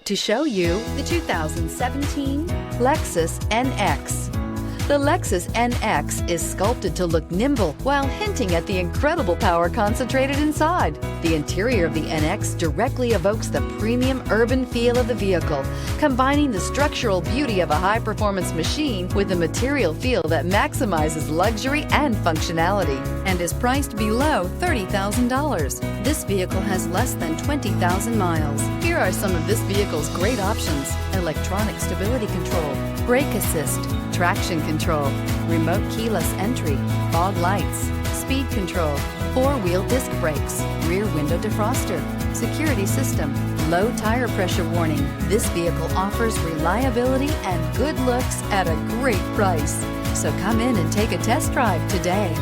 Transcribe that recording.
to show you the 2017 Lexus NX. The Lexus NX is sculpted to look nimble while hinting at the incredible power concentrated inside. The interior of the NX directly evokes the premium urban feel of the vehicle, combining the structural beauty of a high-performance machine with a material feel that maximizes luxury and functionality, and is priced below $30,000. This vehicle has less than 20,000 miles. Here are some of this vehicle's great options: electronic stability control, brake assist, traction control, remote keyless entry, fog lights, speed control, four-wheel disc brakes, rear window defroster, security system, low tire pressure warning. This vehicle offers reliability and good looks at a great price. So come in and take a test drive today.